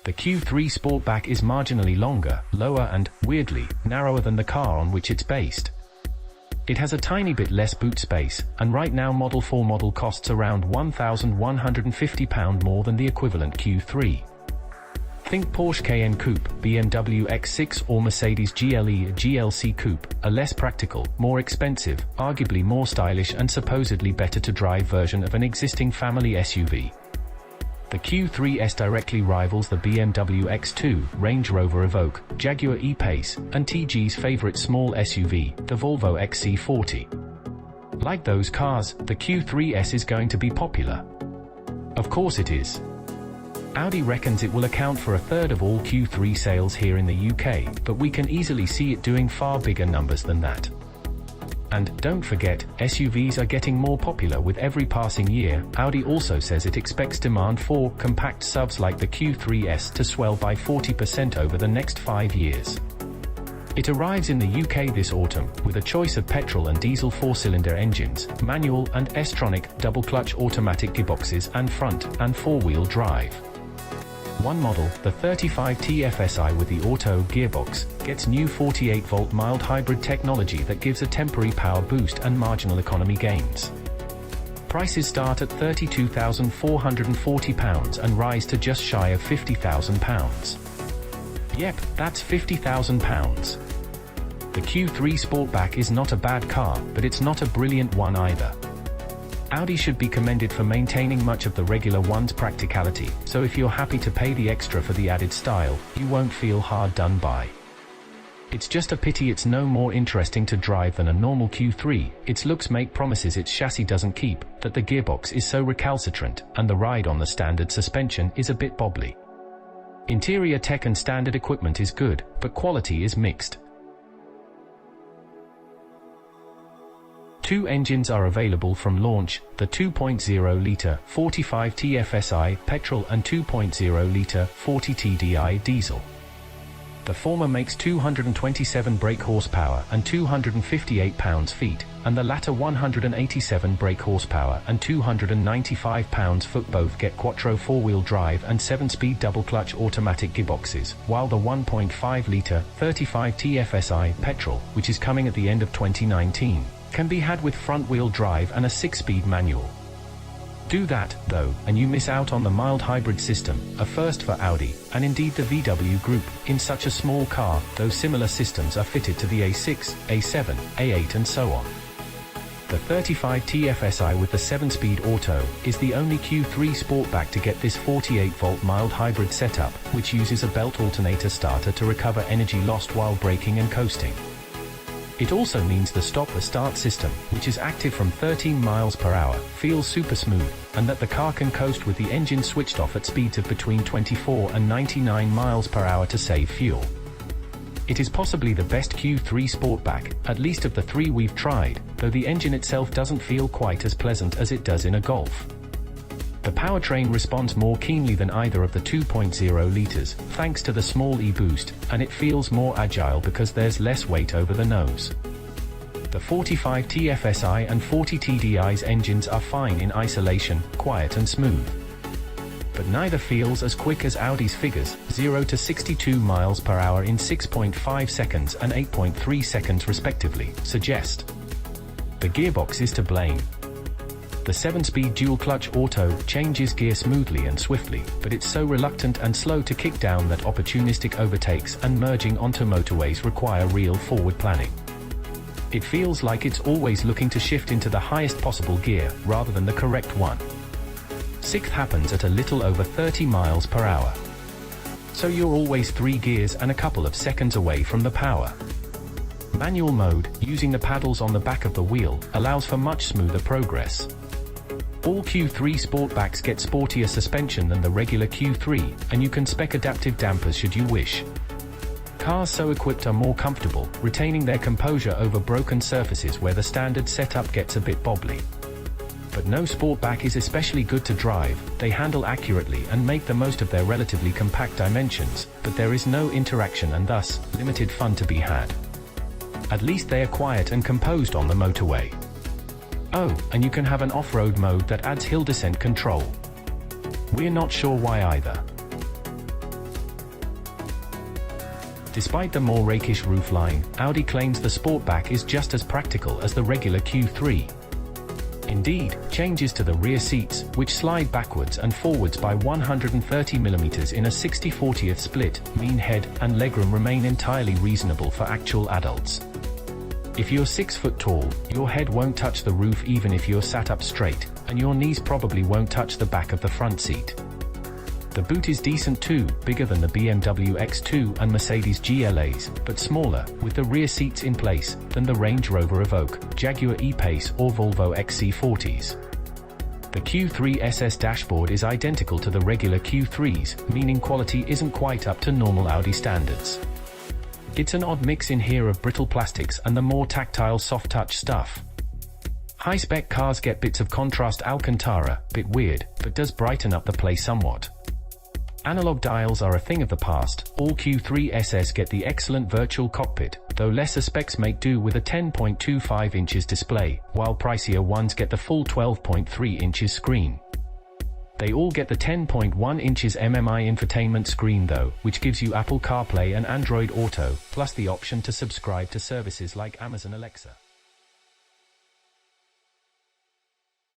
The Q3 Sportback is marginally longer, lower and, weirdly, narrower than the car on which it's based. It has a tiny bit less boot space, and right now Model 4 model costs around £1,150 more than the equivalent Q3. Think Porsche Cayenne Coupe, BMW X6 or Mercedes GLE or GLC Coupe, a less practical, more expensive, arguably more stylish and supposedly better to drive version of an existing family SUV. The Q3S directly rivals the BMW X2, Range Rover Evoque, Jaguar E-Pace, and TG's favorite small SUV, the Volvo XC40. Like those cars, the Q3S is going to be popular. Of course it is. Audi reckons it will account for a third of all Q3 sales here in the UK, but we can easily see it doing far bigger numbers than that. And, don't forget, SUVs are getting more popular with every passing year. Audi also says it expects demand for compact SUVs like the Q3S to swell by 40% over the next 5 years. It arrives in the UK this autumn, with a choice of petrol and diesel 4-cylinder engines, manual and S-tronic, double-clutch automatic gearboxes and front and four-wheel drive. One model, the 35 TFSI with the auto gearbox, gets new 48-volt mild hybrid technology that gives a temporary power boost and marginal economy gains. Prices start at £32,440 and rise to just shy of £50,000. Yep, that's £50,000. The Q3 Sportback is not a bad car, but it's not a brilliant one either. Audi should be commended for maintaining much of the regular one's practicality, so if you're happy to pay the extra for the added style, you won't feel hard done by. It's just a pity it's no more interesting to drive than a normal Q3, its looks make promises its chassis doesn't keep, that the gearbox is so recalcitrant, and the ride on the standard suspension is a bit bobbly. Interior tech and standard equipment is good, but quality is mixed. Two engines are available from launch, the 2.0-litre 45 TFSI petrol and 2.0-litre 40 TDI diesel. The former makes 227 brake horsepower and 258 pounds-feet, and the latter 187 brake horsepower and 295 pounds-foot. Both get quattro four-wheel drive and 7-speed double-clutch automatic gearboxes, while the 1.5-litre 35 TFSI petrol, which is coming at the end of 2019, can be had with front-wheel drive and a 6-speed manual. Do that, though, and you miss out on the mild hybrid system, a first for Audi, and indeed the VW Group. In such a small car, those similar systems are fitted to the A6, A7, A8 and so on. The 35 TFSI with the 7-speed auto is the only Q3 Sportback to get this 48-volt mild hybrid setup, which uses a belt alternator starter to recover energy lost while braking and coasting. It also means the stop-the-start system, which is active from 13 miles per hour, feels super smooth, and that the car can coast with the engine switched off at speeds of between 24 and 99 miles per hour to save fuel. It is possibly the best Q3 Sportback, at least of the three we've tried, though the engine itself doesn't feel quite as pleasant as it does in a Golf. The powertrain responds more keenly than either of the 2.0 litres, thanks to the small e-boost, and it feels more agile because there's less weight over the nose. The 45 TFSI and 40 TDI's engines are fine in isolation, quiet and smooth. But neither feels as quick as Audi's figures, 0 to 62 miles per hour in 6.5 seconds and 8.3 seconds respectively, suggest. The gearbox is to blame. The 7-speed dual-clutch auto changes gear smoothly and swiftly, but it's so reluctant and slow to kick down that opportunistic overtakes and merging onto motorways require real forward planning. It feels like it's always looking to shift into the highest possible gear, rather than the correct one. Sixth happens at a little over 30 miles per hour. So you're always 3 gears and a couple of seconds away from the power. Manual mode, using the paddles on the back of the wheel, allows for much smoother progress. All Q3 Sportbacks get sportier suspension than the regular Q3, and you can spec adaptive dampers should you wish. Cars so equipped are more comfortable, retaining their composure over broken surfaces where the standard setup gets a bit bobbly. But no Sportback is especially good to drive, they handle accurately and make the most of their relatively compact dimensions, but there is no interaction and thus, limited fun to be had. At least they are quiet and composed on the motorway. Oh, and you can have an off-road mode that adds hill descent control. We're not sure why either. Despite the more rakish roofline, Audi claims the Sportback is just as practical as the regular Q3. Indeed, changes to the rear seats, which slide backwards and forwards by 130mm in a 60/40th split, mean head and legroom remain entirely reasonable for actual adults. If you're 6 foot tall, your head won't touch the roof even if you're sat up straight, and your knees probably won't touch the back of the front seat. The boot is decent too, bigger than the BMW X2 and Mercedes GLAs, but smaller, with the rear seats in place, than the Range Rover Evoque, Jaguar E-Pace or Volvo XC40s. The Q3 SS dashboard is identical to the regular Q3s, meaning quality isn't quite up to normal Audi standards. It's an odd mix in here of brittle plastics and the more tactile soft-touch stuff. High-spec cars get bits of contrast Alcantara, bit weird, but does brighten up the play somewhat. Analog dials are a thing of the past. All Q3 SS get the excellent virtual cockpit, though lesser specs make do with a 10.25 inches display, while pricier ones get the full 12.3 inches screen. They all get the 10.1 inches MMI infotainment screen though, which gives you Apple CarPlay and Android Auto, plus the option to subscribe to services like Amazon Alexa.